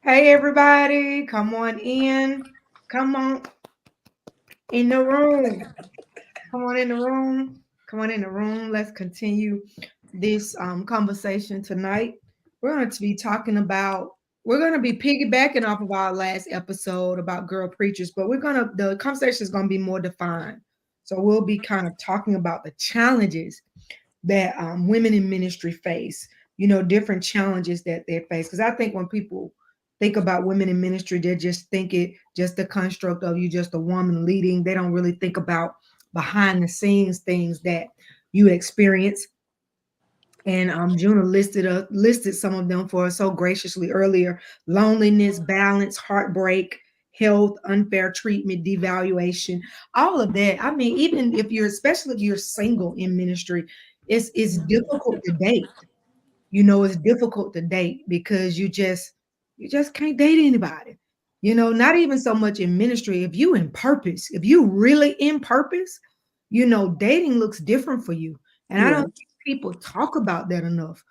Hey everybody, come on in. Come on in the room. Come on in the room. Come on in the room. Let's continue this conversation tonight. We're going to be talking about, we're going to be piggybacking off of our last episode about girl preachers, but the conversation is going to be more defined. So we'll be kind of talking about the challenges that women in ministry face, different challenges that they face. Because I think when people think about women in ministry, they just think it just the construct of you just a woman leading. They don't really think about behind the scenes things that you experience. And Juna listed some of them for us so graciously earlier: loneliness, balance, heartbreak, health, unfair treatment, devaluation, all of that. I mean, even if you're, especially if you're single in ministry, it's difficult to date. It's difficult to date because you just can't date anybody. Not even so much in ministry. If you really in purpose, dating looks different for you. And I don't Yeah. think people talk about that enough.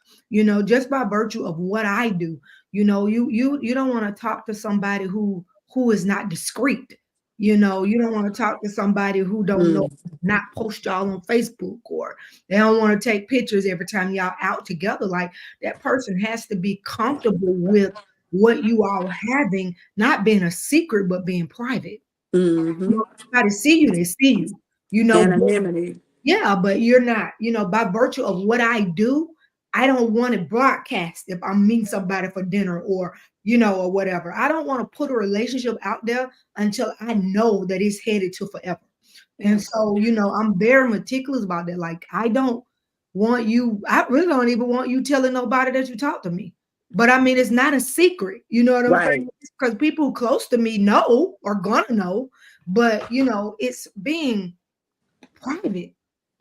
Just by virtue of what I do, you don't want to talk to somebody who is not discreet. You don't want to talk to somebody who don't know, Mm. not post y'all on Facebook, or they don't want to take pictures every time y'all out together. Like, that person has to be comfortable with what you all having, not being a secret, but being private. Mm-hmm. Everybody see you, they see you. But Anonymity. yeah, but you're not, by virtue of what I do, I don't want to broadcast if I'm meeting somebody for dinner, or whatever. I don't want to put a relationship out there until I know that it's headed to forever. And Yeah. so, I'm very meticulous about that. Like, I really don't even want you telling nobody that you talk to me. But I mean, it's not a secret. You know what I'm Right. saying? Because people close to me know or gonna know, but it's being private.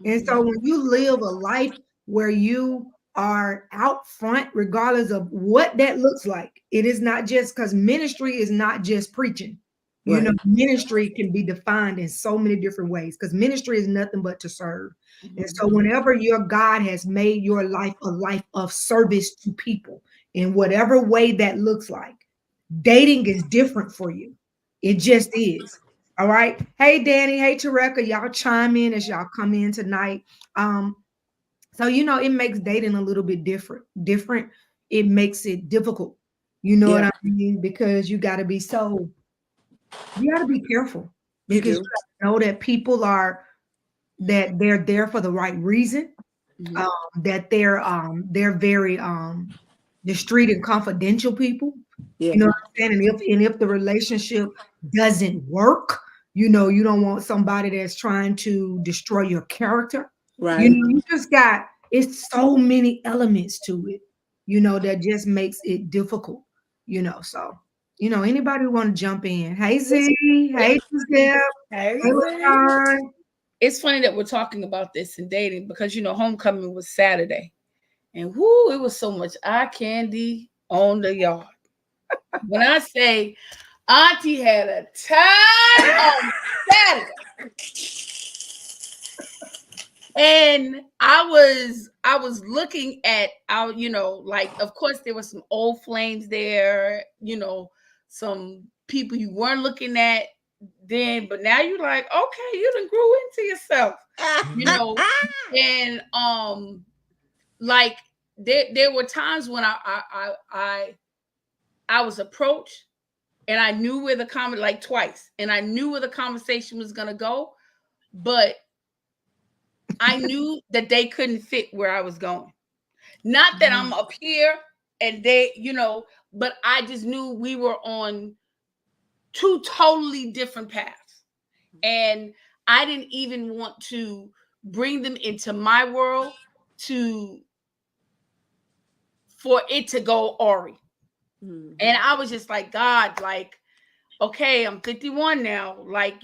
And so Mhm. when you live a life where you are out front, regardless of what that looks like, it is not just, because ministry is not just preaching. Right. Ministry can be defined in so many different ways, because ministry is nothing but to serve. And so Mhm. whenever your God has made your life a life of service to people in whatever way that looks like, dating is different for you. It just is. All right. Hey, Danny. Hey, Tareka. Y'all chime in as y'all come in tonight. Um, so it makes dating a little bit different. Different. It makes it difficult. You know what Yeah, I mean? Because you got to be careful, you because do. you gotta know that that they're there for the right reason. Mhm. Um, that they're very discreet and confidential people. You Yeah. know what I'm saying? And if the relationship doesn't work, you don't want somebody that's trying to destroy your character. Right. You just got, it's so many elements to it, that just makes it difficult, so anybody want to jump in? Hey It's, Z, hey Giselle, hey, hey Zay. LaShawn. It's funny that we're talking about this and dating because homecoming was Saturday, and whoo, it was so much eye candy on the yard. When I say Auntie had a time on Saturday, and I was looking at our, like, of course there was some old flames there, some people you weren't looking at then, but now you're like, okay, you done grew into yourself, you know, and like there were times when I was approached, and I knew where the comment, like twice, and I knew where the conversation was gonna go, but I knew that they couldn't fit where I was going. Not that I'm up here and they, but I just knew we were on two totally different paths. And I didn't even want to bring them into my world to for it to go Ori. And Mhm. I was just like, God, like, okay, I'm 51 now. Like,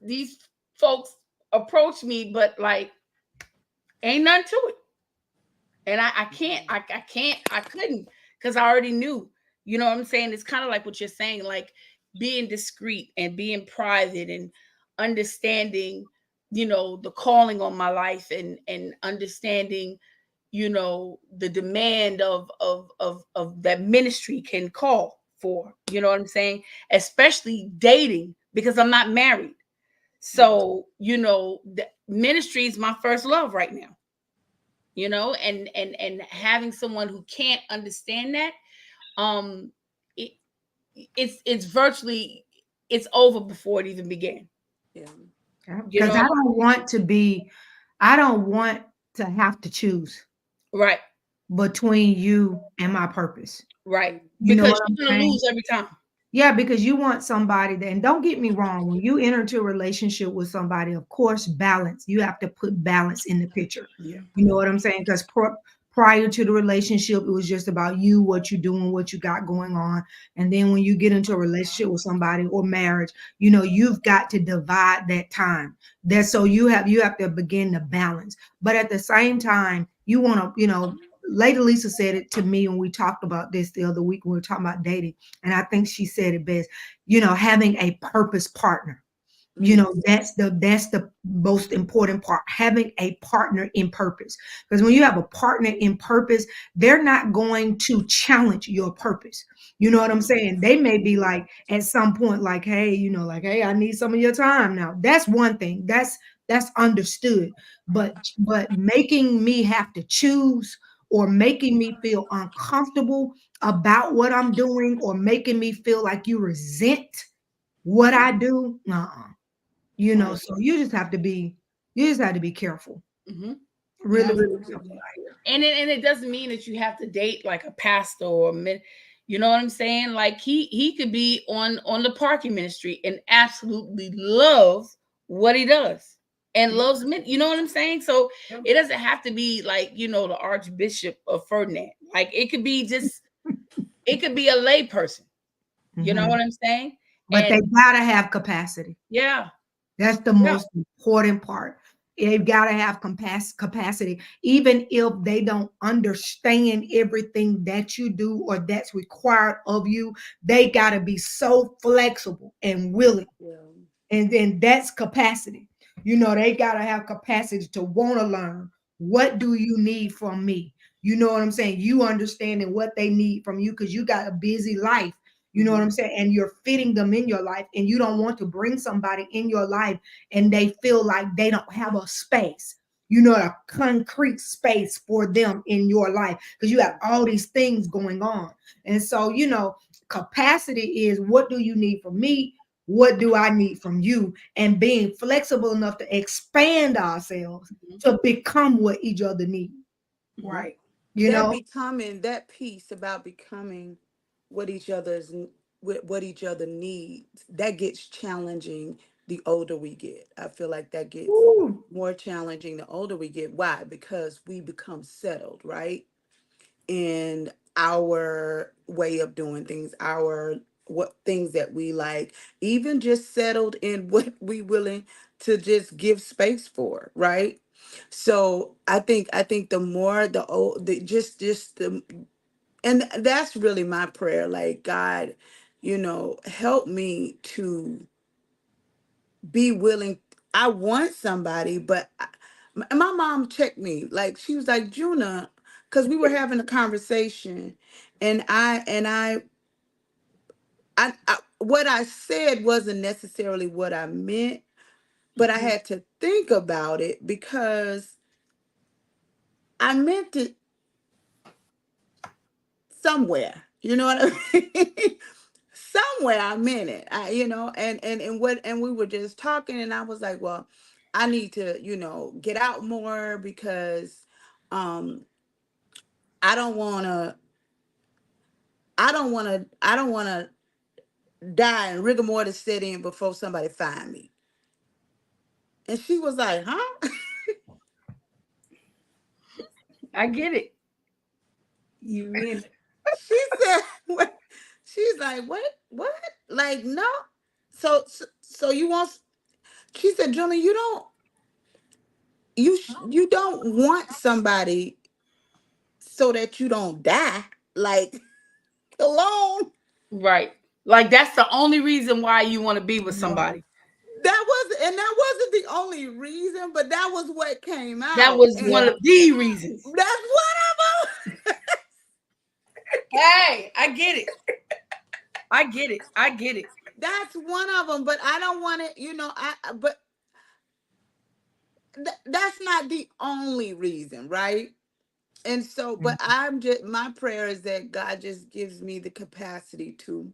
these folks approach me, but like, ain't nothing to it. And I couldn't, because I already knew. You know what I'm saying? It's kind of like what you're saying, like being discreet and being private and understanding, the calling on my life, and understanding, the demand of that ministry can call for. You know what I'm saying? Especially dating, because I'm not married. So, the ministry is my first love right now. And having someone who can't understand that, it, it's virtually, it's over before it even began. Yeah. Because I don't want to have to choose Right. between you and my purpose. Right. You know Because what I'm you're gonna saying? lose every time. Yeah, because you want somebody that, and don't get me wrong, when you enter into a relationship with somebody, of course, balance. You have to put balance in the picture. Yeah. You know what I'm saying? Because prior to the relationship, it was just about you, what you're doing, what you got going on. And then when you get into a relationship with somebody or marriage, you've got to divide that time. So you have to begin to balance. But at the same time, you want to, Lady Lisa said it to me when we talked about this the other week when we were talking about dating. And I think she said it best, having a purpose partner. That's the most important part, having a partner in purpose. Because when you have a partner in purpose, they're not going to challenge your purpose. You know what I'm saying? They may be like at some point, like, hey, hey, I need some of your time now. That's one thing. That's understood. But making me have to choose, or making me feel uncomfortable about what I'm doing, or making me feel like you resent what I do, Right. so you just have to be careful. Mhm. Really, really Absolutely. careful out here. And it doesn't mean that you have to date like a pastor or you know what I'm saying? Like he could be on the parking ministry and absolutely love what he does and loves men. You know what I'm saying? So it doesn't have to be like, the Archbishop of Ferdinand. Like it could be a lay person. You know Mhm. what I'm saying? But they And gotta have capacity. yeah, That's the yeah, most important part. They've got to have capacity, even if they don't understand everything that you do or that's required of you. They got to be so flexible and willing. Yeah. And then that's capacity. They got to have capacity to want to learn. What do you need from me? You know what I'm saying? You understanding what they need from you, because you got a busy life. You know what I'm saying? And you're fitting them in your life, and you don't want to bring somebody in your life and they feel like they don't have a space, a concrete space for them in your life, because you have all these things going on. And so, capacity is, what do you need from me? What do I need from you? And being flexible enough to expand ourselves to become what each other need. right. That piece about becoming what what each other needs, that gets challenging the older we get. I feel like that gets Ooh. more challenging the older we get. Why? Because we become settled, right? In our way of doing things, our what things that we like, even just settled in what we willing to just give space for, right? So I think the more the old the just the and that's really my prayer, like, God, help me to be willing. I want somebody, but my mom checked me, like, she was like, Juna, because we were having a conversation, and I what I said wasn't necessarily what I meant, but I had to think about it, because I meant it somewhere. You know what I mean? Somewhere I meant it. And we were just talking, and I was like, well, I need to, get out more, because um I don't want to I don't want to die and rigor mortis set in before somebody find me. And she was like, huh? I get it. You mean it. She said, what? She's like, what? Like, no. So you want, she said, Julie, you don't want somebody so that you don't die, like, alone. Right. Like that's the only reason why you want to be with Right. somebody. That was and that wasn't the only reason, but that was what came out. That was And one of the reasons. that's one of them. Hey, I get it. I get it. I get it. That's one of them, but I don't want to, but that's not the only reason, right? And so, but I'm just, my prayer is that God just gives me the capacity to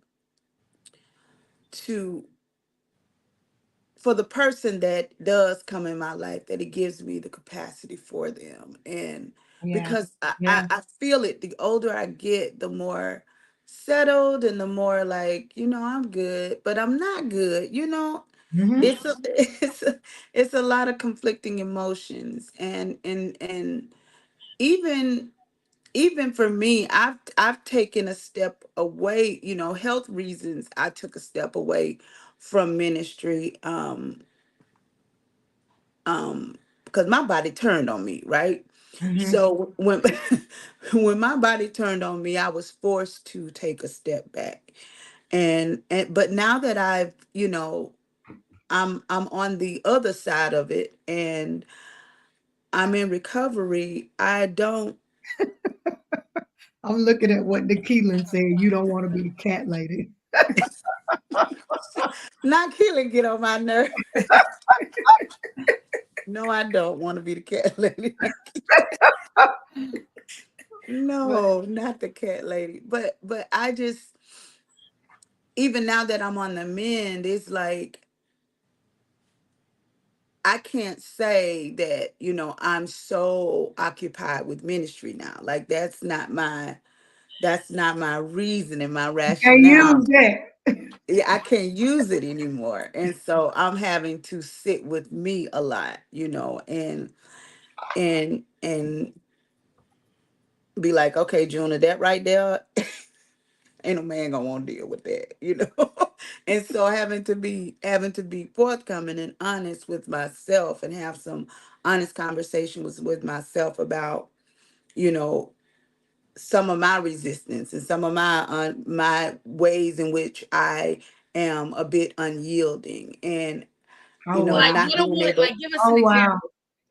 for the person that does come in my life, that it gives me the capacity for them. And because I feel it, the older I get, the more settled and the more like, I'm good, but I'm not good, it's a, it's a lot of conflicting emotions. And even for me, I've taken a step away, health reasons. I took a step away from ministry, because my body turned on me, right? So when when my body turned on me, I was forced to take a step back. And but now that I've, I'm on the other side of it and I'm in recovery, I don't. I'm looking at what the Keelan said. You don't want to be the cat lady. Not killing get on my nerve. No, I don't want to be the cat lady. No, not the cat lady. But I just, even now that I'm on the mend, it's like I can't say that, I'm so occupied with ministry now. Like that's not my reason and my Can rationale. use that. Yeah, I can't use it anymore. And so I'm having to sit with me a lot, and be like, okay, Juna, that right there, ain't no man gonna want to deal with that. And so having to be forthcoming and honest with myself and have some honest conversations with myself about, you know, some of my resistance and some of my ways in which I am a bit unyielding and Oh Like wow. not being what? able. Like give us an Oh example. wow.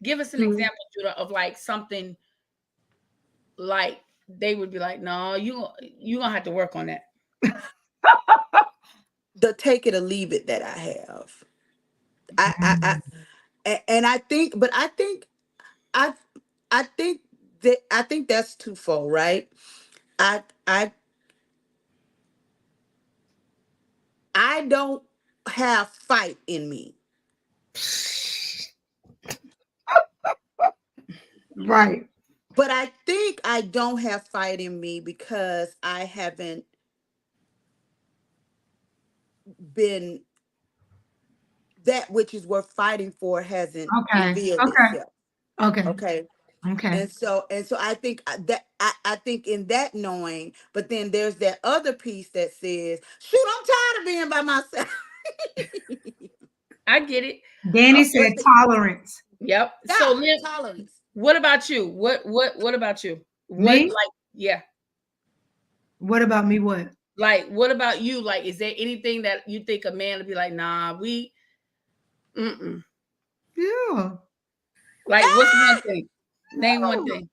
Give us an example, Judah, of like something like they would be like, no, you gonna have to work on that. The take it or leave it that I have. And I think, but I I think I think that's twofold, right? I I I don't have fight in me, Right. but I think I don't have fight in me because I haven't been, that which is worth fighting for hasn't Okay. revealed Okay. itself. Okay. Okay. Okay. And so I think I think in that knowing, but then there's that other piece that says, shoot, I'm tired of being by myself. I get it. Danny Okay. said tolerance. Yep. Yeah, So Lynn, tolerance. what about you? What about you? What Me? like yeah. What about me? What? Like what about you? Like, is there anything that you think a man would be like, nah, Yeah. like what's one thing? Name one thing.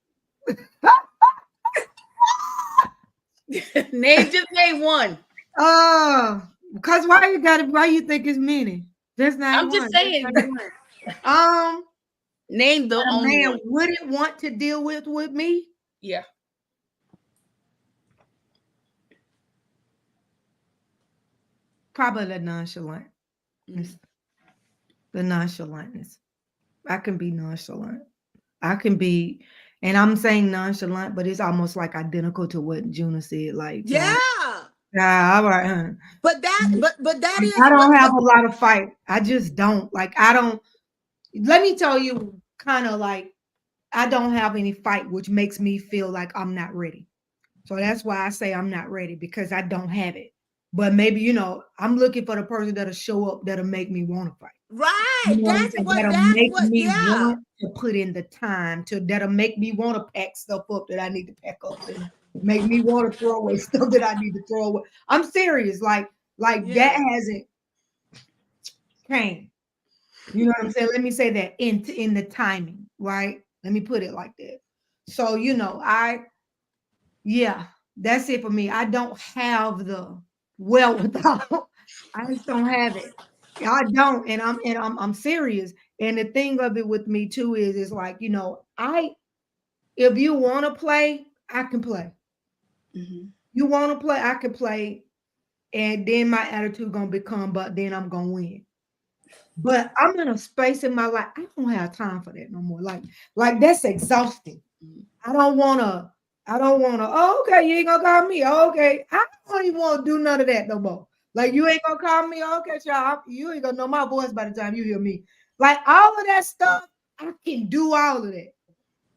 Just name one. Because why you think it's many? There's not I'm one. just saying, name the a only man one. wouldn't want to deal with me. Yeah. Probably the nonchalant. The nonchalantness. I can be nonchalant. I can be, and I'm saying nonchalant, but it's almost like identical to what Juna said. Like, Yeah. yeah, all right. But that Like, is I don't what have a lot of fight. I just don't. Like, I don't. Let me tell you, kind of like, I don't have any fight, which makes me feel like I'm not ready. So that's why I say I'm not ready, because I don't have it. But maybe, I'm looking for the person that'll show up, that'll make me want to fight. right. You know what I'm That's saying? what That'll that's make what me yeah. want to put in the time, that'll make me want to pack stuff up that I need to pack up, and make me want to throw away stuff that I need to throw away. I'm serious. Like Yeah. that hasn't came. You know what I'm saying? Let me say that in the timing, right? Let me put it like that. So, yeah, that's it for me. I don't have the wherewithal. I just don't have it. I don't, and I'm serious. And the thing of it with me too is like, if you want to play, I can play. Mhm. You want to play, I can play. And then my attitude gonna become, but then I'm gonna win. But I'm in a space in my life. I don't have time for that no more. Like that's exhausting. Mhm. I don't wanna. I don't wanna. Oh, okay, you ain't gonna call me. Oh, okay, I don't even want to do none of that no more. Like you ain't gonna call me. Okay, y'all. You ain't gonna know my voice by the time you hear me. Like all of that stuff, I can do all of that.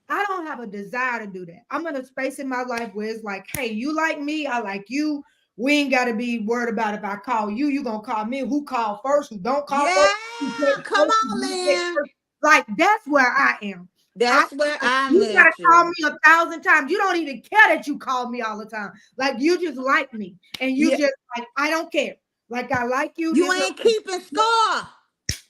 I don't have a desire to do that. I'm in a space in my life where it's like, hey, you like me, I like you. We ain't got to be worried about if I call you, you gonna call me. Who called first? Who don't call Yeah, first? Who text come first? on, Who didn't text Lynn. first? Like that's where I am. I That's where I'm You gotta at call you. me 1,000 times. You don't even care that you call me all the time. Like you just like me, and you Yeah, just like I don't care. Like I like you. you This ain't keeping score.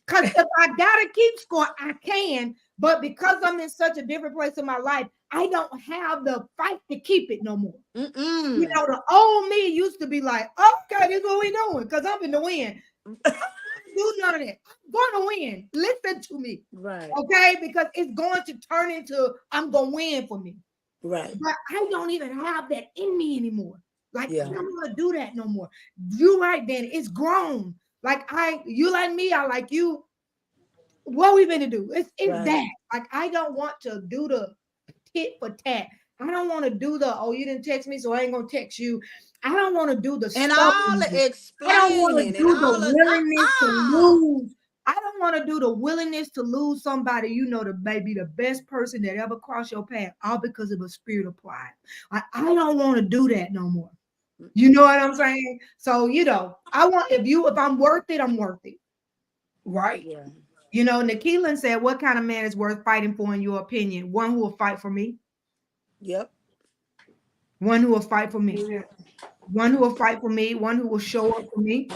because if I gotta keep score, I can. But because I'm in such a different place in my life, I don't have the fight to keep it no more. Mm-mm. The old me used to be like, okay, this is what we doing because I'm in the win. I don't do none of that. I'm going to win. Listen to me. Right, Okay? Because it's going to turn into I'm going to win for me. right. But I don't even have that in me anymore. Like, I Yeah, don't want to do that no more. You right, then. It's grown. Like, you like me, I like you. What we gonna do? It's right. that. Like, I don't want to do the tit for tat. I don't want to do the, oh, you didn't text me, so I ain't gonna text you. I don't want to do the And all stubbornness. the I don't want to explaining and do the all the willingness to lose. I don't want to do the willingness to lose somebody you know to maybe the best person that ever crossed your path, all because of a spirit of pride. I don't want to do that no more. You know what I'm saying? So I want if I'm worth it, I'm worth it. Right. Yeah. Nikeelan said, what kind of man is worth fighting for in your opinion? One who will fight for me. Yep. One who will fight for me. Yeah. One who will fight for me. One who will show up for me.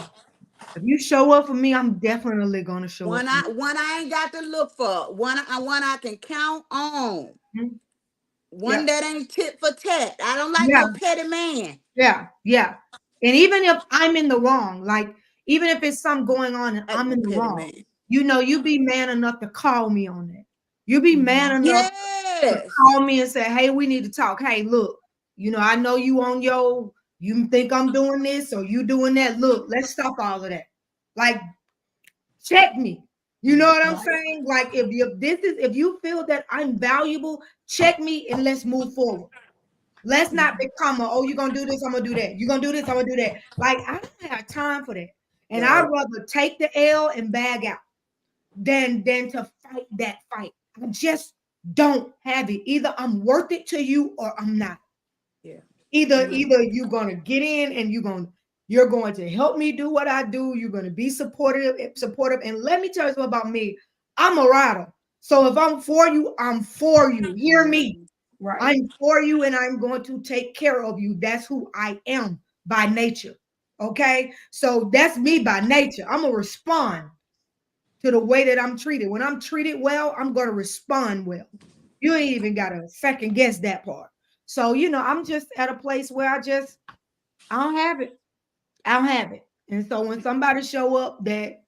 If you show up for me, I'm definitely gonna show up for you. One I ain't got to look for. One I can count on. Mhm. One Yeah, that ain't tit for tat. I don't like yeah, no petty man. yeah. And even if I'm in the wrong, like even if it's something going on and I like I'm no in the petty wrong, man. you be man enough to call me on that. You be man enough to Yes. call me and say, hey, we need to talk. Hey, look, I know you think I'm doing this or you doing that. Look, let's stop all of that. Like, check me. You know what I'm saying? Like, if you feel that I'm valuable, check me and let's move forward. Let's not become you're gonna do this, I'm gonna do that. You're gonna do this, I'm gonna do that. Like, I don't have time for that. And I'd Right. rather take the L and bag out than to fight that fight. I just don't have it. Either I'm worth it to you or I'm not. Yeah. Either you're gonna get in and you're going to help me do what I do. You're gonna be supportive. And let me tell you something about me. I'm a rider. So if I'm for you, I'm for you. Hear me. Mhm. Right. I'm for you and I'm going to take care of you. That's who I am by nature. Okay. So that's me by nature. I'm gonna respond to the way that I'm treated. When I'm treated well, I'm going to respond well. You ain't even got to second guess that part. So, I'm just at a place where I don't have it. I don't have it. And so when somebody show up that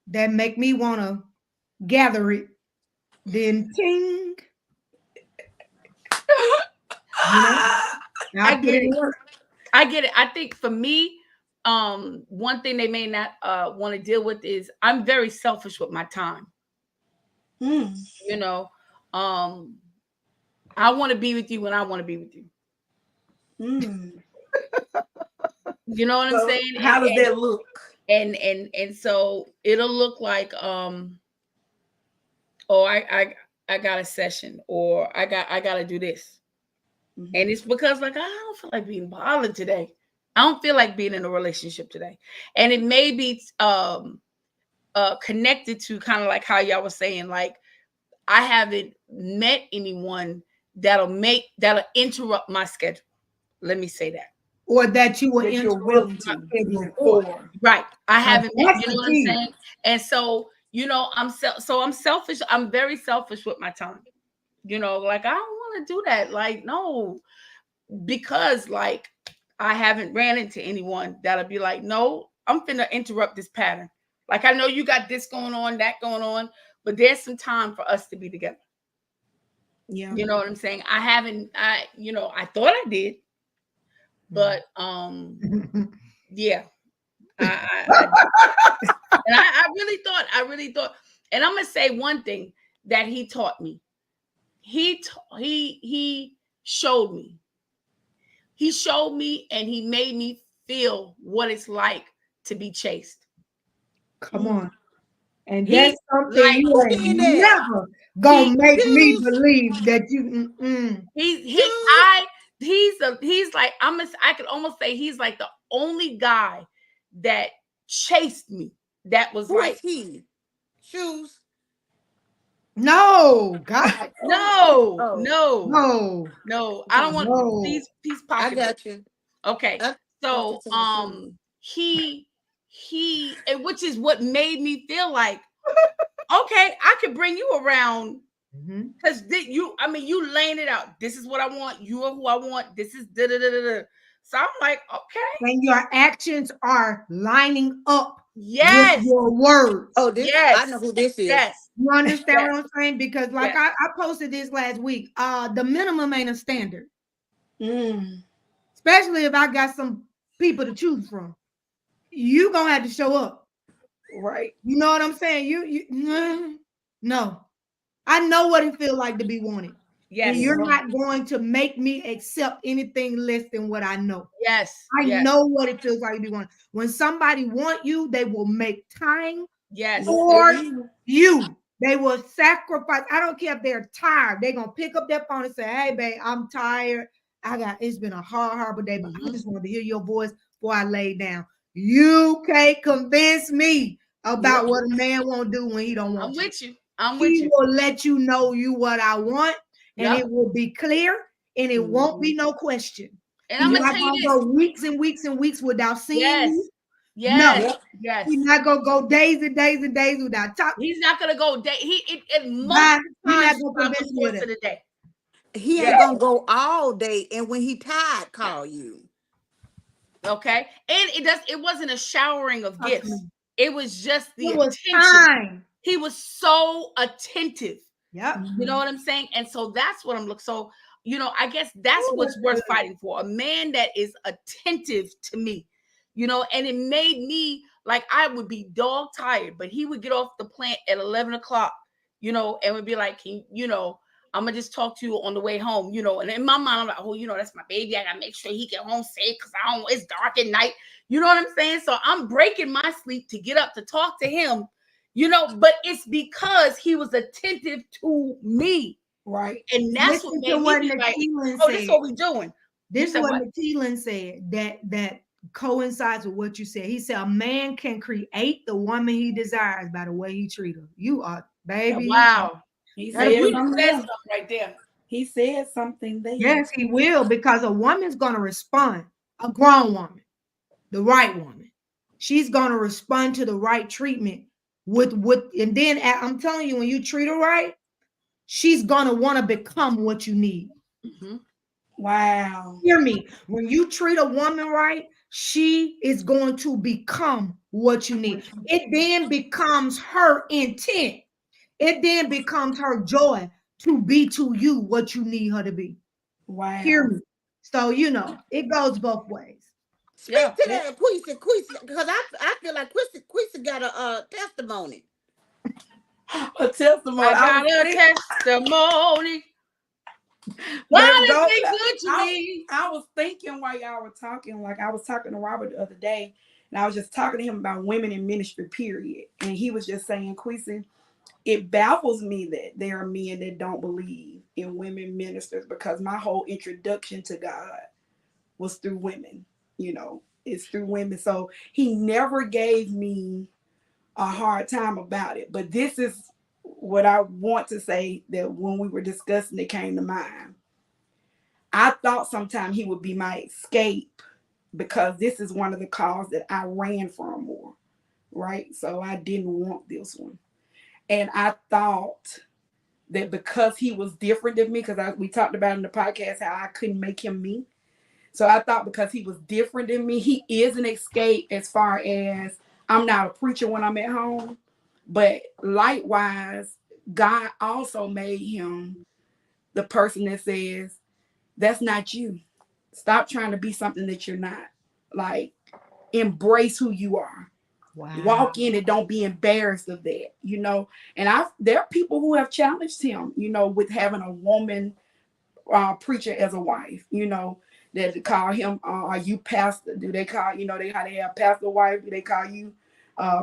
make me want to gather it, then ting, you know, I I put get in it. work. I get it. I think for me, one thing they may not want to deal with is I'm very selfish with my time. Mm. You know, um, I want to be with you when I want to be with you. Mm. You know what I'm So saying? how does that look? And so it'll look like oh I got a session or I got to do this. Mhm. And it's because like I don't feel like being bothered today. I don't feel like being in a relationship today. And it may be connected to kind of like how y'all was saying, like I haven't met anyone that'll interrupt my schedule. Let me say that. Or that you will That you're interrupt willing my to schedule move for. forward. Right. I haven't, That's you know the what I'm key. saying? And so you know, so I'm selfish. I'm very selfish with my time. You know, like I don't want to do that. Like, no, because like I haven't ran into anyone that'll be like, no, I'm finna interrupt this pattern. Like I know you got this going on, that going on, but there's some time for us to be together. Yeah. You know what I'm saying? I thought I did, but yeah. I and I really thought, and I'm gonna say one thing that he taught me. He showed me. He showed me and he made me feel what it's like to be chased. Come on. And He that's something like you Who ain't did that? never gonna make me Choose. believe that you. Choose. he's like I could almost say he's like the only guy that chased me. That was Who like is he? Choose. No, God, no, Oh, no, I don't want no. these I pocketbooks. got you. Okay. I got you So to the he and which is what made me feel like, okay, I could bring you around Mhm. because you laying it out. This is what I want. You are who I want. This is da da da da da. So I'm like, okay, And your actions are lining up with yes, your words. Oh, this I know yes, who this is. yes, You understand yes, what I'm saying? Because like yes. I posted this last week. The minimum ain't a standard, Mm. especially if I got some people to choose from. You gonna have to show up. Right. You know what I'm saying? No. I know what it feels like to be wanted. And Yes, you're not going to make me accept anything less than what I know. yes, I yes, know what it feels like to be wanted. When somebody want you, they will make time yes. for you. They will sacrifice. I don't care if they're tired. They're gonna pick up their phone and say, "Hey, babe, I'm tired. It's been a hard day, but I just wanted to hear your voice before I lay down." You can't convince me about what a man won't do when he don't I'm want you. with you. I'm with He you. will let you know you what I want, and Yep. it will be clear, and it won't be no question. And I'm He's gonna not tell you gonna this. go weeks and weeks and weeks without seeing Yes, you. No, yes, yes. he's not gonna go days and days and days without talking. He's not gonna go day. It Bye. multiple You're not times gonna throughout the convince me of course that. of the day. He Yeah. ain't gonna go all day, and when he tired, call you. Okay. And it wasn't a showering of Talk to gifts. me. It was just the It was attention. time. He was so attentive. Yep. You know what I'm saying? And so that's what I'm looking. So, I guess that's Ooh, what's that's worth good. fighting for. A man that is attentive to me, and it made me like I would be dog tired, but he would get off the plant at 11 o'clock, and would be like, I'm gonna just talk to you on the way home, and in my mind, I'm like, oh, that's my baby. I gotta make sure he get home safe because it's dark at night. You know what I'm saying? So I'm breaking my sleep to get up to talk to him. But it's because he was attentive to me. Right. And that's what Listen made to me what be like, McKeelan oh, this is said. what we doing. This is said what what? McKeelan said that coincides with what you said. He said a man can create the woman he desires by the way he treat her. You are, baby. Wow. He That'll said You be- just something said there. something right there. He said something there. Yes, he will, because a woman's going to respond. A grown woman, the right woman, she's going to respond to the right treatment and then I'm telling you, when you treat her right, she's going to want to become what you need. Mm-hmm. Wow. Hear me. When you treat a woman right, she is going to become what you need. It then becomes her intent. It then becomes her joy to be to you what you need her to be. Wow. Hear me. So, it goes both ways. Speak to that, Queesa, because I feel like Queesa got a testimony. A testimony. I got a testimony. Baby, God has been good to me. I was thinking while y'all were talking, like I was talking to Robert the other day, and I was just talking to him about women in ministry, period. And he was just saying, Queesa, it baffles me that there are men that don't believe in women ministers, because my whole introduction to God was through women. It's through women. So he never gave me a hard time about it. But this is what I want to say, that when we were discussing, it came to mind. I thought sometimes he would be my escape, because this is one of the calls that I ran from more, right? So I didn't want this one. And I thought that because he was different than me, because we talked about in the podcast how I couldn't make him me. So I thought because he was different than me, he is an escape as far as I'm not a preacher when I'm at home. But likewise, God also made him the person that says, that's not you. Stop trying to be something that you're not. Like, embrace who you are. Wow. Walk in and don't be embarrassed of that, you know. And there are people who have challenged him, you know, with having a woman preacher as a wife, you know, that call him, are you pastor? Do they call, you know, how they have pastor wife? Do they call you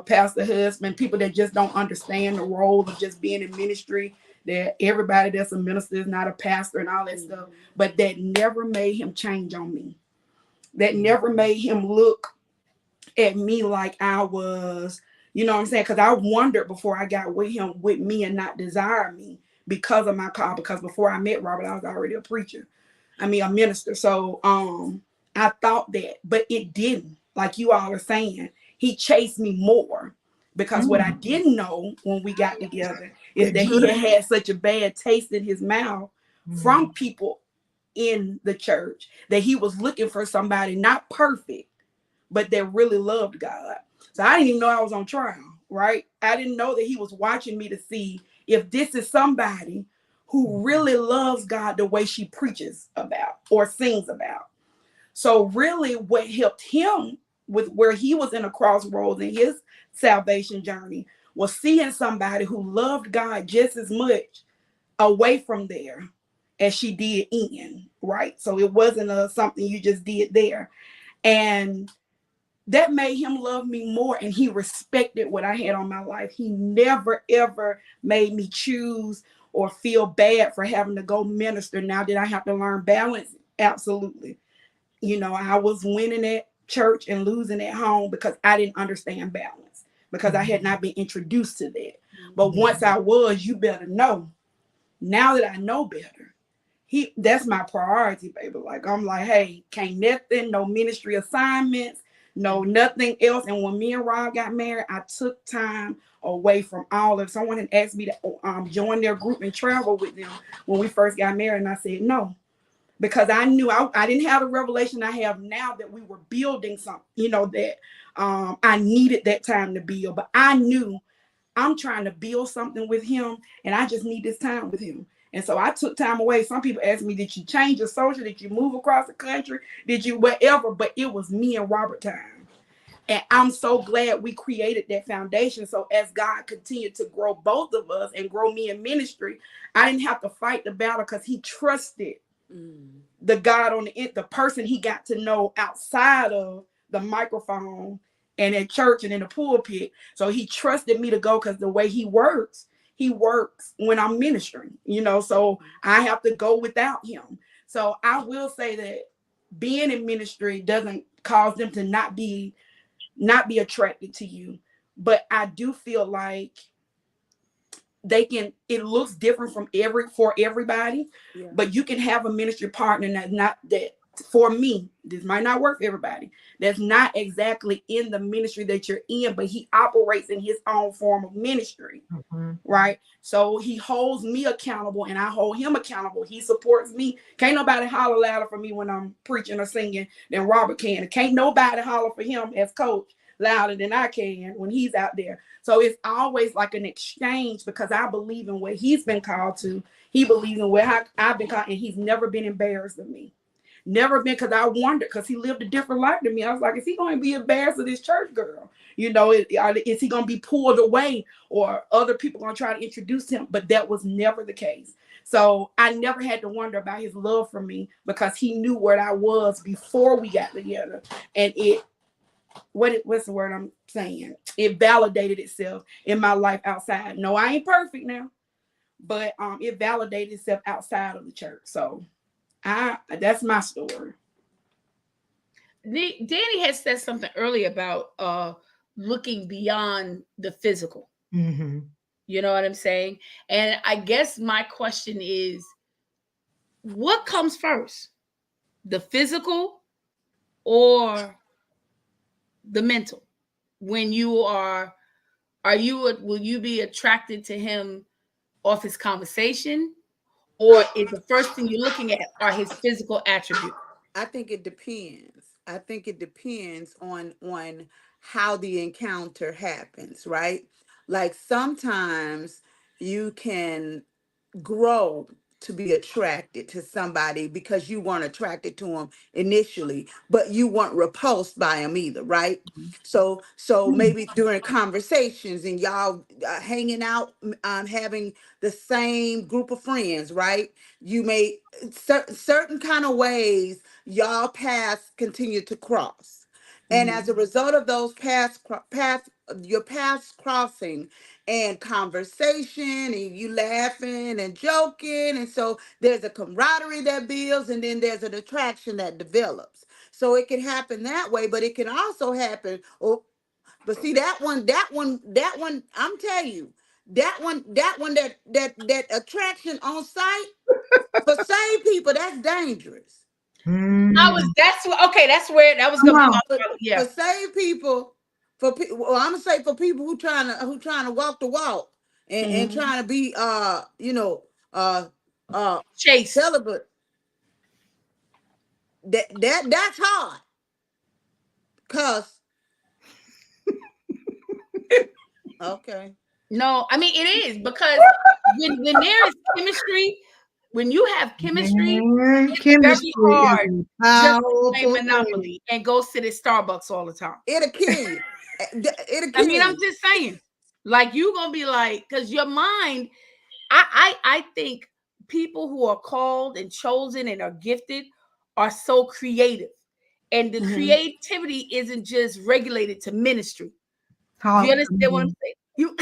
pastor husband? People that just don't understand the role of just being in ministry, that everybody that's a minister is not a pastor and all that stuff. But that never made him change on me. That never made him look at me like I was, you know what I'm saying? Because I wondered before I got with him, with me and not desire me because of my call. Because before I met Robert, I was already a preacher. I mean, a minister. So I thought that, but it didn't. Like you all are saying, he chased me more. Because what I didn't know when we got together is that he had such a bad taste in his mouth from people in the church that he was looking for somebody not perfect, but that really loved God. So I didn't even know I was on trial, right? I didn't know that he was watching me to see if this is somebody who really loves God the way she preaches about or sings about. So really what helped him with where he was in a crossroads in his salvation journey was seeing somebody who loved God just as much away from there as she did in, right? So it wasn't something you just did there. And that made him love me more, and he respected what I had on my life. He never, ever made me choose or feel bad for having to go minister. Now did I have to learn balance? Absolutely. You know, I was winning at church and losing at home because I didn't understand balance, because I had not been introduced to that. But once I was, you better know. Now that I know better, that's my priority, baby. Like, I'm like, hey, can't nothing, no ministry assignments, no nothing else. And when me and Rob got married, I took time away from all of. Someone had asked me to join their group and travel with them when we first got married, and I said no, because I knew I didn't have the revelation I have now that we were building something, you know, that I needed that time to build. But I knew I'm trying to build something with him, and I just need this time with him. And so I took time away. Some people ask me, did you change your social? Did you move across the country? Did you whatever? But it was me and Robert time. And I'm so glad we created that foundation. So as God continued to grow both of us and grow me in ministry, I didn't have to fight the battle because he trusted the God on the person he got to know outside of the microphone and at church and in the pulpit. So he trusted me to go, because the way he works when I'm ministering, you know, so I have to go without him. So I will say that being in ministry doesn't cause them to not be attracted to you. But I do feel like it looks different for everybody, but you can have a ministry partner that's not that. For me, this might not work for everybody. That's not exactly in the ministry that you're in, but he operates in his own form of ministry, right? So he holds me accountable and I hold him accountable. He supports me. Can't nobody holler louder for me when I'm preaching or singing than Robert can. And can't nobody holler for him as coach louder than I can when he's out there. So it's always like an exchange, because I believe in what he's been called to. He believes in what I've been called, and he's never been embarrassed of me. Never been, because I wondered, because he lived a different life than me. I was like, is he going to be embarrassed of this church girl? You know, is he going to be pulled away, or other people going to try to introduce him? But that was never the case. So I never had to wonder about his love for me, because he knew where I was before we got together. And what's the word I'm saying? It validated itself in my life outside. No, I ain't perfect now, but it validated itself outside of the church. So that's my story. Danny had said something earlier about looking beyond the physical. You know what I'm saying? And I guess my question is, what comes first, the physical or the mental, when you are will you be attracted to him off his conversation, or is the first thing you're looking at are his physical attributes? I think it depends. I think it depends on how the encounter happens, right? Like sometimes you can grow to be attracted to somebody because you weren't attracted to them initially, but you weren't repulsed by them either, right? So maybe during conversations and y'all hanging out, having the same group of friends, right? You may certain kind of ways y'all paths continue to cross, and as a result of those your paths crossing and conversation and you laughing and joking, and so there's a camaraderie that builds, and then there's an attraction that develops. So it can happen that way, but it can also happen. Oh, but see that one, I'm telling you, that attraction on site for saved people, that's dangerous. That's where that was Come gonna be on. my yeah. For saved people, well, I'm gonna say for people who trying to walk the walk and trying to be Chase. celibate. That's hard. Cause okay. No, I mean it is, because when there is chemistry, when you have chemistry, Man, it's chemistry very hard is a just to powerful play thing. Monopoly and go sit at Starbucks all the time. It'll kill you. It'll kill I mean, I'm you. just saying, like you gonna be like, because your mind, I think people who are called and chosen and are gifted are so creative, and the creativity isn't just regulated to ministry. Talk You to understand what I'm me. saying? You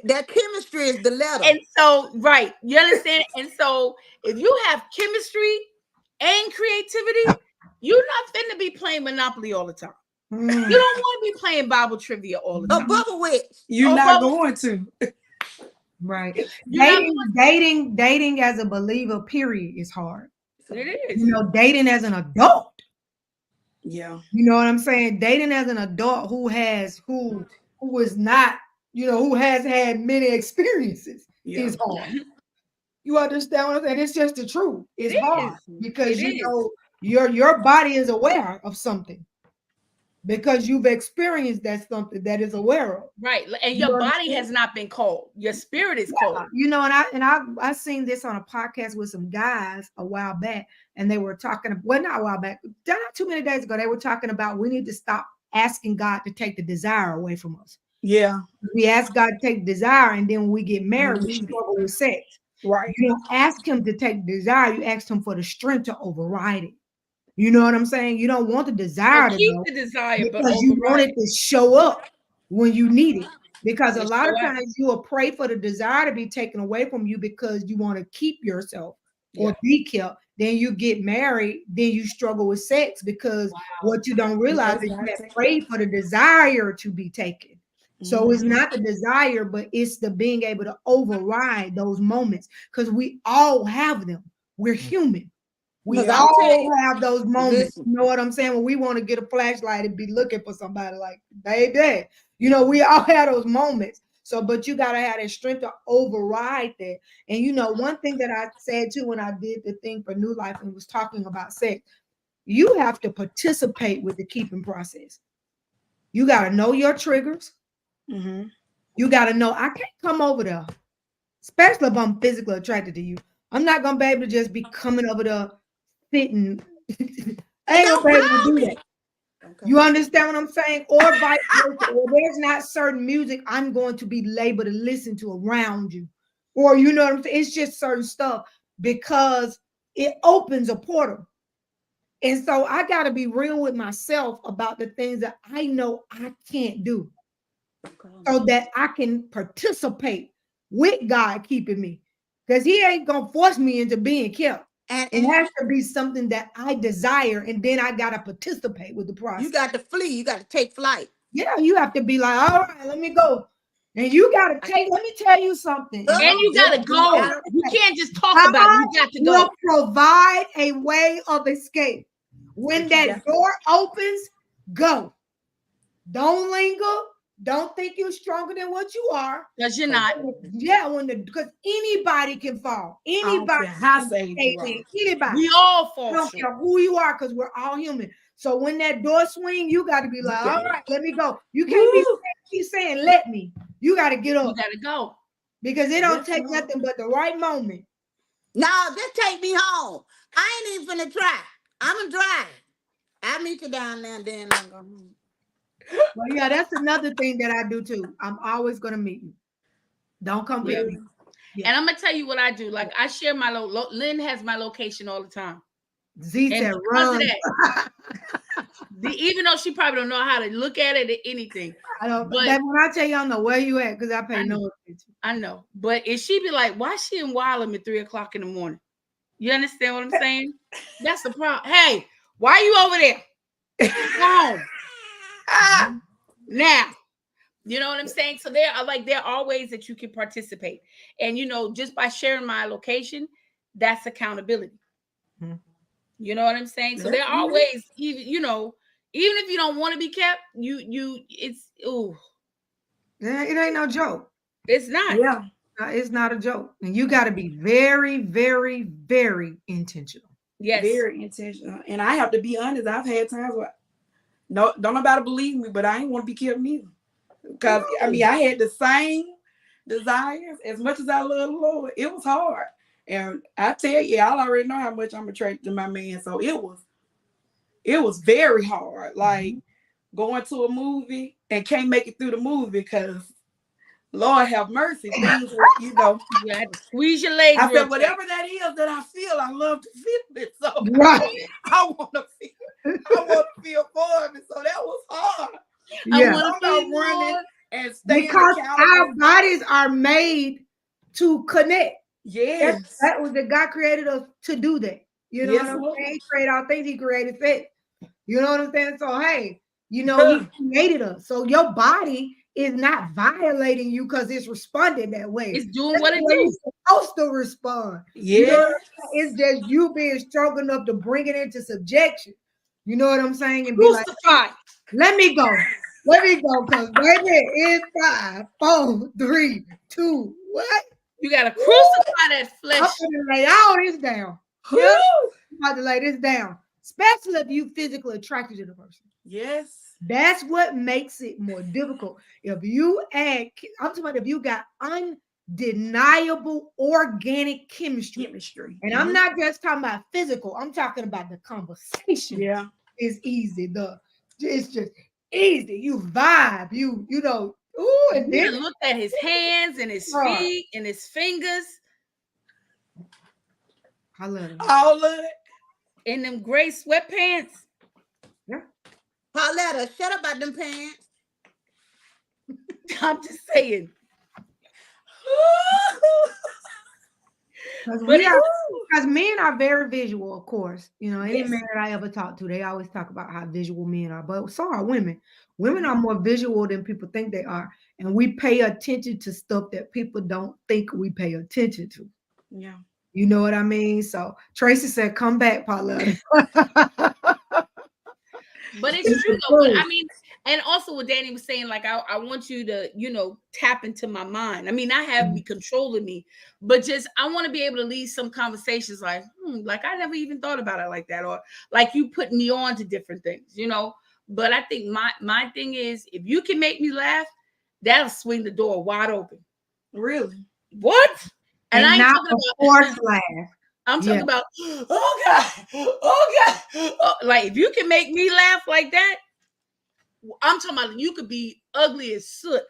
That chemistry is the letter. and so right, you understand? And so if you have chemistry and creativity, you're not finna be playing Monopoly all the time. You don't want to be playing Bible trivia all the A time. bubble witch. You're not going to. Right. You're not Dating as a believer, period, is hard. It is. You know, dating as an adult. Yeah. You know what I'm saying? Dating as an adult who is not, who has had many experiences is hard. You understand what I'm saying? It's just the truth. It's hard because know your body is aware of something because you've experienced that something that is aware of. Right. And your body has not been cold. Your spirit is cold. And I seen this on a podcast with some guys a while back, and they were talking, well, not a while back, not too many days ago, they were talking about we need to stop asking God to take the desire away from us. Yeah. We ask God to take desire, and then when we get married, we struggle with sex. Right. You don't ask him to take desire, you ask him for the strength to override it. You know what I'm saying? You don't want the desire to keep go the desire, because you want it to show up when you need it. Because a lot of show up. times you will pray for the desire to be taken away from you because you want to keep yourself or be kept. Then you get married, then you struggle with sex because what you don't realize is you have prayed for the desire to be taken. So it's not the desire, but it's the being able to override those moments because we all have them. We're human. We all have those moments. You know what I'm saying? When we want to get a flashlight and be looking for somebody like, baby, we all have those moments. So, but you got to have that strength to override that. And, one thing that I said too, when I did the thing for New Life and was talking about sex, you have to participate with the keeping process. You got to know your triggers. You got to know, I can't come over there, especially if I'm physically attracted to you. I'm not going to be able to just be coming over there sitting. I ain't gonna be able to do that. Okay. You understand what I'm saying? Or vice versa. Or there's not certain music I'm going to be able to listen to around you. Or you know what I'm saying? It's just certain stuff because it opens a portal. And so I got to be real with myself about the things that I know I can't do so that I can participate with God keeping me. Because he ain't gonna force me into being kept. And it has to be something that I desire, and then I gotta participate with the process. You got to flee. You got to take flight. Yeah, you have to be like, all right, let me go. And you gotta take. Let me tell you something. And you gotta go. You can't just talk about it. You got to go. Will provide a way of escape. When that door opens, go. Don't linger. Don't think you're stronger than what you are. Because you're not. Yeah, because anybody can fall. I don't Anybody care how can saved cave you are. in. Anybody. We all I fall don't short. care who you are, because we're all human. So when that door swing, you got to be like, all right, let me go. You can't be keep saying, let me. You got to get You up got to go. because it don't Yes, take Lord. nothing but the right moment. No, just take me home. I ain't even finna try. I'ma drive. I meet you down there and then I'm going. Well, yeah, that's another thing that I do too. I'm always gonna meet you. Don't come pick me. And I'm gonna tell you what I do. Like I share my Lynn has my location all the time. Z And said, because of run. that, even though she probably don't know how to look at it or anything. I don't. But That when I tell you, I don't know where you at because I pay no attention. I know. But if she be like, why she in Wylam at 3:00 in the morning? You understand what I'm saying? That's the problem. Hey, why you over there? Come home. Now. You know what I'm saying? So there are ways that you can participate. And just by sharing my location, that's accountability. Hmm. You know what I'm saying? So there are ways, even if you don't want to be kept, Yeah, it ain't no joke. it's not. Yeah. It's not a joke. And you got to be very, very, very intentional. Yes. Very intentional. And I have to be honest, I've had times where don't nobody believe me, but I ain't want to be killed neither. Because I had the same desires as much as I love the Lord. It was hard. And I tell you, I already know how much I'm attracted to my man. So it was very hard. Like going to a movie and can't make it through the movie because Lord have mercy. Things were, You had to squeeze your legs. I said, whatever that is that I feel, I love to feel it. So right. I want to feel for it. So that was hard. Yeah. I'm not running and staying because accountable. our bodies are made to connect. Yes. That was that God created us to do that. You know Yes, what I'm Lord. saying? He created all things, he created sex. You know what I'm saying? So hey, he created us. So your body is not violating you because it's responded that way. It's doing what it You're do. supposed to respond. Yeah. You know what I'm saying? It's just you being strong enough to bring it into subjection. You know what I'm saying? And be like, Crucify. let me go. Let me go. Because baby, it's 5, 4, 3, 2. What? You gotta crucify that flesh. I'm gonna lay all this down. Yeah. I'm about to lay this down. Especially if you physically attracted to the person. Yes. That's what makes it more difficult. If you I'm talking about if you got undeniable organic chemistry. And I'm not just talking about physical, I'm talking about the conversation. Yeah. It's easy. It's just easy. You vibe. You know. Ooh, and You then look at his hands and his feet and his fingers. I love it. All of it. In them gray sweatpants. Yeah. Pauletta, shut up about them pants. I'm just saying. Because men are very visual, of course. Any man that I ever talk to, they always talk about how visual men are, but so are women. Women are more visual than people think they are, and we pay attention to stuff that people don't think we pay attention to. Yeah. You know what I mean? So Tracy said, "Come back, Pauletta." But it's true though. But, I mean, and also what Danny was saying, like I want you to, tap into my mind. I mean, I have me controlling me, but just I want to be able to lead some conversations like I never even thought about it like that, or like you put me on to different things, But I think my thing is if you can make me laugh, that'll swing the door wide open. Really? What? And I ain't not talking a forced laugh. I'm talking about, oh God. Oh, like if you can make me laugh like that, I'm talking about you could be ugly as soot.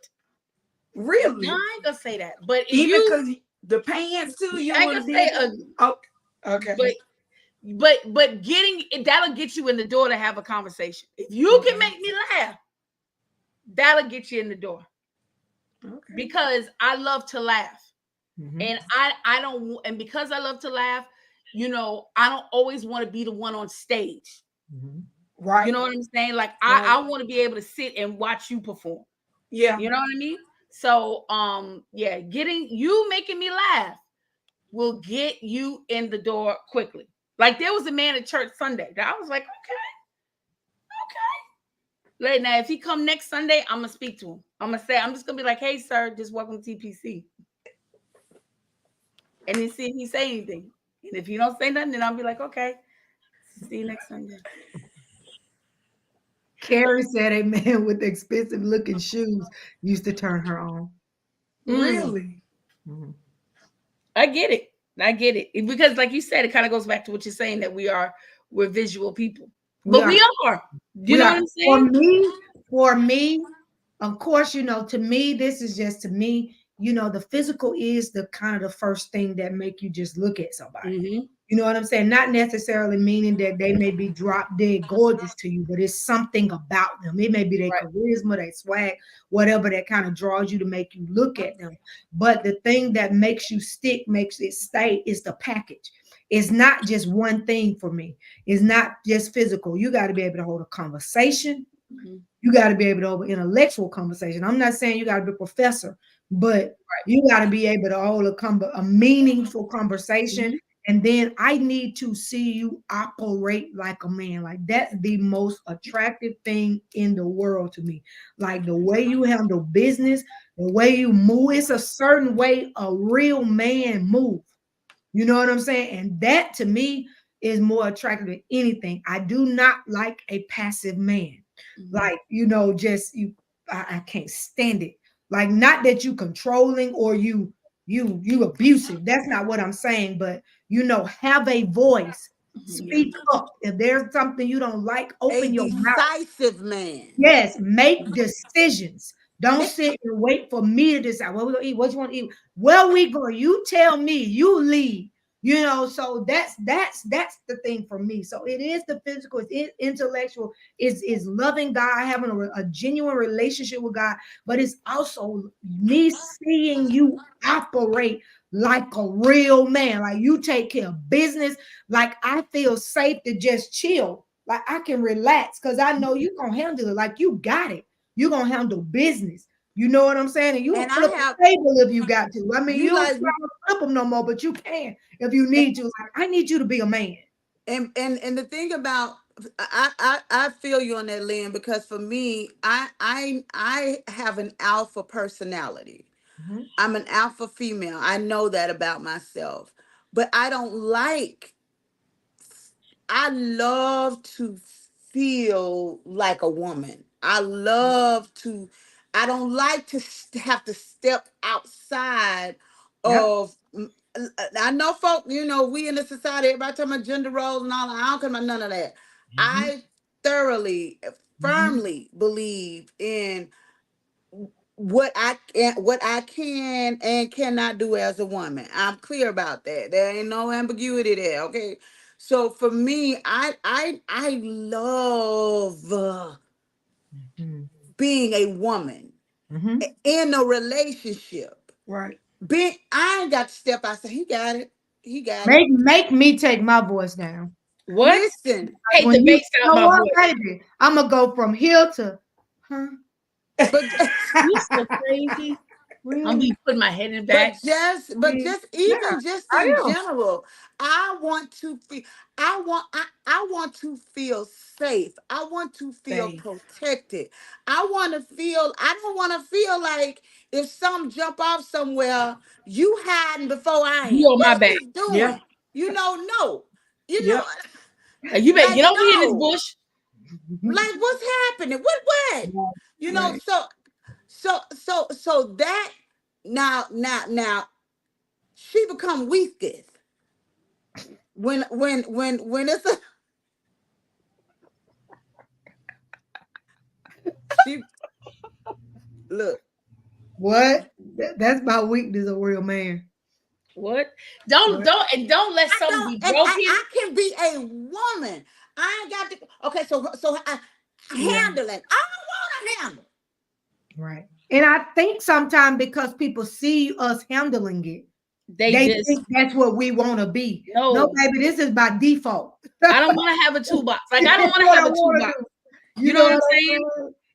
Really? No, I ain't gonna say that. But if even because the pants too, you I ain't gonna say ugly. Oh, okay. But that'll get you in the door to have a conversation. If you can make me laugh, that'll get you in the door. Okay. Because I love to laugh. Mm-hmm. And I don't, and because I love to laugh, I don't always want to be the one on stage. Mm-hmm. Right. You know what I'm saying? Like I want to be able to sit and watch you perform. Yeah. You know what I mean? So making me laugh will get you in the door quickly. Like there was a man at church Sunday that I was like, okay. Like, now, if he come next Sunday, I'm gonna speak to him. I'm just gonna be like, "Hey, sir, just welcome to TPC," and then see if he say anything. And if he don't say nothing, then I'll be like, "Okay, see you next Sunday." Carrie said a man with expensive looking shoes used to turn her on. Really? Mhm. I get it. Because, like you said, it kind of goes back to what you're saying that we're visual people, but we are. You know what I'm saying? For me, of course, to me, this is just to me, the physical is the kind of the first thing that make you just look at somebody. Mm-hmm. You know what I'm saying? Not necessarily meaning that they may be drop dead gorgeous to you, but it's something about them. It may be their charisma, their swag, whatever that kind of draws you to make you look at them. But the thing that makes you stick, makes it stay, is the package. It's not just one thing for me. It's not just physical. You got to be able to hold a conversation. Mm-hmm. You got to be able to hold an intellectual conversation. I'm not saying you got to be a professor, but you got to be able to hold a meaningful conversation. Mm-hmm. And then I need to see you operate like a man. Like, that's the most attractive thing in the world to me. Like, the way you handle business, the way you move. It's a certain way a real man moves. You know what I'm saying? And that to me is more attractive than anything. I do not like a passive man. Mm-hmm. Like, I can't stand it. Like, not that you controlling or you abusive. That's not what I'm saying, but have a voice. Speak up. If there's something you don't like, open your mouth. Decisive man. Yes, make decisions. Don't sit and wait for me to decide what we're gonna eat, what you want to eat. Where we go, you tell me, you lead. So that's the thing for me. So it is the physical, it's intellectual, is loving God, having a genuine relationship with God, but it's also me seeing you operate like a real man. Like, you take care of business. Like, I feel safe to just chill. Like, I can relax because I know you're gonna handle it. Like, you got it. You're gonna handle business. You know what I'm saying? And you can flip the table if you got to. I mean, you don't flip them no more, but you can if you need to. Like, I need you to be a man. And the thing about, I feel you on that, Lynn, because for me, I have an alpha personality. Mm-hmm. I'm an alpha female. I know that about myself, but I love to feel like a woman. I don't like to have to step outside of. I know folk, we in the society, everybody talking about gender roles and all that. I don't care about none of that. Mm-hmm. I thoroughly, firmly believe in what I can and cannot do as a woman. I'm clear about that. There ain't no ambiguity there. Okay. So for me, I love being a woman in a relationship. Right. I ain't got to step outside. He got it. Make me take my voice down. What? Listen. Take the bass out my voice. Baby, I'm gonna go from here to But you so crazy. I'm be putting my head in the back. But just in general, I want to feel I want to feel safe. I want to feel protected. I don't want to feel like if some jump off somewhere, you hiding before I am. You on my back. Doing? Yeah. No. You better get over here in this bush. Like, what's happening? What? Right. So that now she become weakest when it's a she look. What? That's my weakness, a real man. What? Don't let something be broken. I can be a woman. I ain't got to. Okay, so handling. I don't want to handle. Right. And I think sometimes because people see us handling it, they think that's what we want to be. No, baby, this is by default. I don't want to have a toolbox. Like, I don't want to have a toolbox. You know what I'm saying?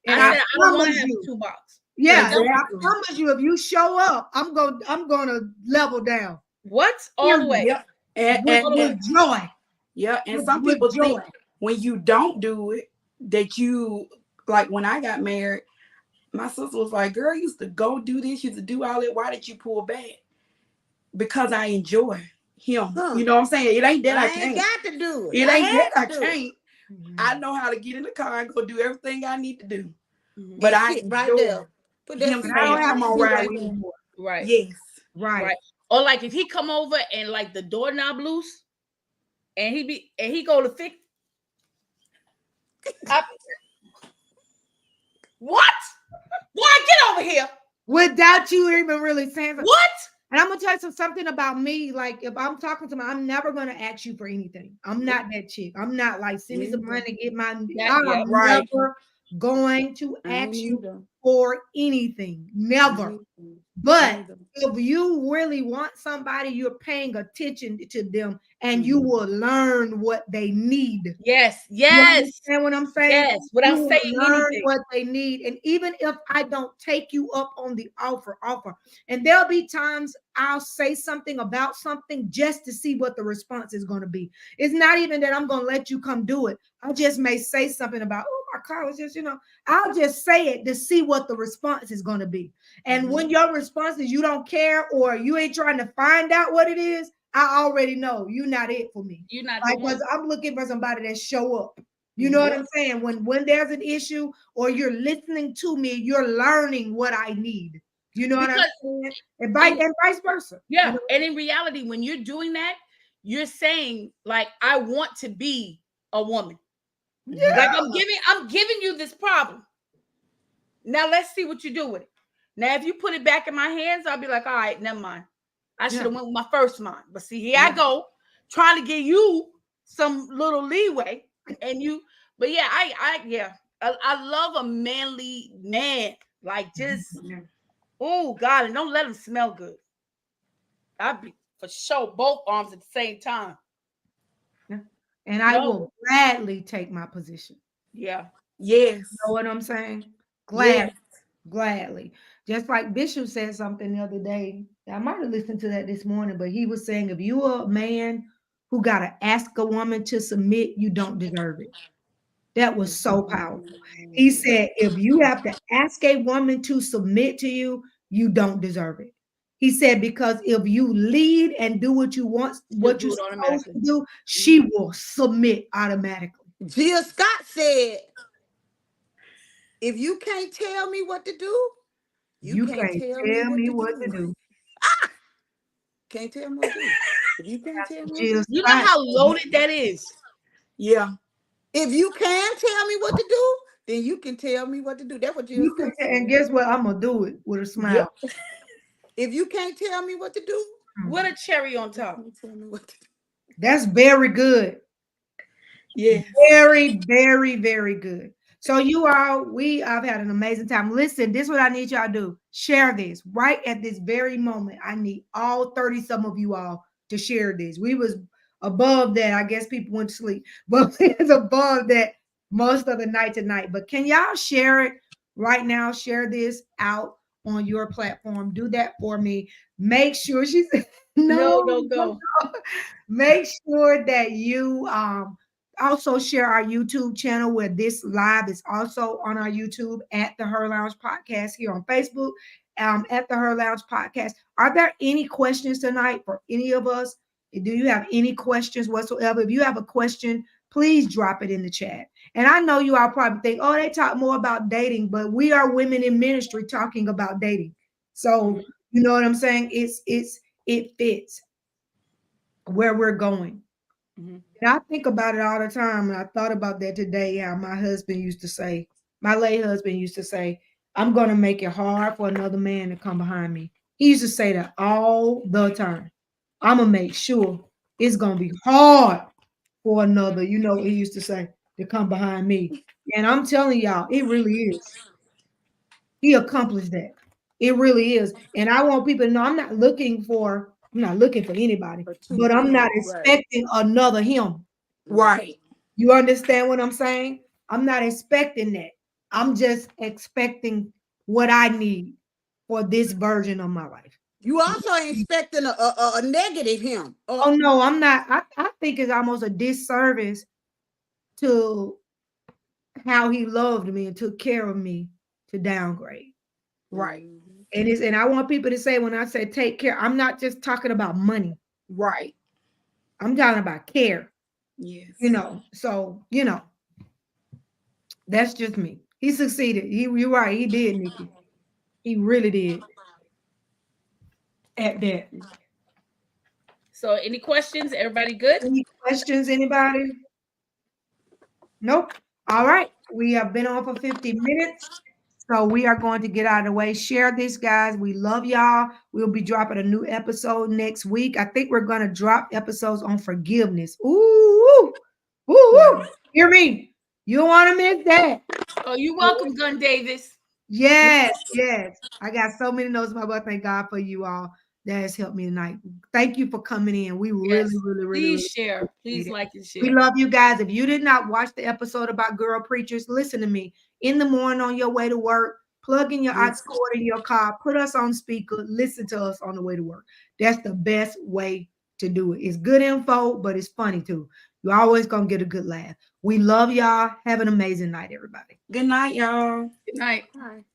And I don't want to have a toolbox. Yeah, I promise you, if you show up, I'm gonna level down. What? All the way. Yep. And with joy. Yeah, and some people think when you don't do it that you like when I got married, my sister was like, girl, you used to go do this, you used to do all that. Why did you pull back? Because I enjoy him. Huh. You know what I'm saying? It ain't that I I ain't can't. got to do it. It ain't that I had to do it. can't. I know how to get in the car and go do everything I need to do. Mhm. But And I sit right enjoy there. Put that him seat But I don't saying, have come to on, do ride that with me. anymore. Right. Yes. Right. Right. Or like if he come over and like the doorknob loose and he go to fix what? Boy, get over here. Without you even really saying something. What? And I'm gonna tell you something about me. Like if I'm talking to my, I'm never gonna ask you for anything. I'm not that chick. I'm not like send me some money, get my. Yeah, I'm yeah, right. never going to I ain't ask you either. for anything. I Never. ain't either. But Neither. if you really want somebody, you're paying attention to them, and you Mhm. will learn what they need. Yes, You yes, understand what I'm saying? yes. Without You will saying learn anything. what they need. And even if I don't take you up on the offer, and there'll be times I'll say something about something just to see what the response is going to be. It's not even that I'm going to let you come do it. I just may say something about, oh, my car was just, I'll just say it to see what the response is going to be. And when your response is you don't care or you ain't trying to find out what it is, I already know you're not it for me. You're not Like, the one. because I'm looking for somebody that show up. You know what I'm saying? When there's an issue or you're listening to me, you're learning what I need. You know what I'm saying? And vice versa. Yeah. You know? And in reality, when you're doing that, you're saying, like, I want to be a woman. Yeah. Like I'm giving you this problem. Now let's see what you do with it. Now, if you put it back in my hands, I'll be like, all right, never mind. I should have went with my first mind. But see, here I go, trying to give you some little leeway. And but yeah, I love a manly man. Like just oh God, and don't let him smell good. I'd be for sure both arms at the same time. And I will gladly take my position. Yeah. Yes. You know what I'm saying? Yes. Gladly. Just like Bishop said something the other day. I might have listened to that this morning, but he was saying if you're a man who got to ask a woman to submit, you don't deserve it. That was so powerful. He said, if you have to ask a woman to submit to you, you don't deserve it. He said, because if you lead and do what you want, what you're supposed to do, she will submit automatically. Jill Scott said, if you can't tell me what to do, you can't tell me what to do. Can't tell me what to do. If you can't tell me what to do. You know how loaded that is? Yeah. If you can tell me what to do, then you can tell me what to do. That's what You can, and guess what? I'm gonna do it with a smile. Yep. If you can't tell me what to do, what a cherry on top. Tell me what to do. That's very good. Yes. Very, very, very good. So you all, I've had an amazing time. Listen, this is what I need y'all to do. Share this right at this very moment. I need all 30 some of you all to share this. We was above that. I guess people went to sleep, but it's above that most of the night tonight. But can y'all share it right now? Share this out on your platform. Do that for me. Make sure she said no, go. Make sure that you also share our YouTube channel where this live is also on our YouTube at the Her Lounge Podcast, here on Facebook, at the Her Lounge Podcast. Are there any questions tonight for any of us? Do you have any questions whatsoever? If you have a question, please drop it in the chat. And I know you all probably think, oh, they talk more about dating, but we are women in ministry talking about dating. So you know what I'm saying? It fits where we're going. And I think about it all the time. And I thought about that today. How my husband used to say, my late husband used to say, I'm going to make it hard for another man to come behind me. He used to say that all the time. I'm going to make sure it's going to be hard for another, you know, he used to say, to come behind me. And I'm telling y'all, it really is. He accomplished that. It really is. And I want people to know I'm not looking for anybody, but I'm not expecting another him. Right. You understand what I'm saying? I'm not expecting that. I'm just expecting what I need for this version of my life. You also ain't expecting a negative him. Oh no, I'm not. I think it's almost a disservice to how he loved me and took care of me to downgrade. Right. And I want people to say, when I say take care, I'm not just talking about money. Right. I'm talking about care. Yes. So that's just me. He succeeded. You're right. He did, Nikki. He really did. At that. So, any questions? Everybody good? Any questions, anybody? Nope. All right. We have been on for 50 minutes. So we are going to get out of the way. Share this, guys. We love y'all. We'll be dropping a new episode next week. I think we're going to drop episodes on forgiveness. Ooh. Ooh. Hear me. You don't want to miss that. Oh, you're welcome, Gun Davis. Yes. I got so many notes about what. Thank God for you all. That has helped me tonight. Thank you for coming in. We really Please share. Please like and share. We love you guys. If you did not watch the episode about girl preachers, listen to me. In the morning on your way to work, plug in your aux cord in your car, put us on speaker, listen to us on the way to work. That's the best way to do it. It's good info, but it's funny too. You're always going to get a good laugh. We love y'all. Have an amazing night, everybody. Good night, y'all. Good night. Bye.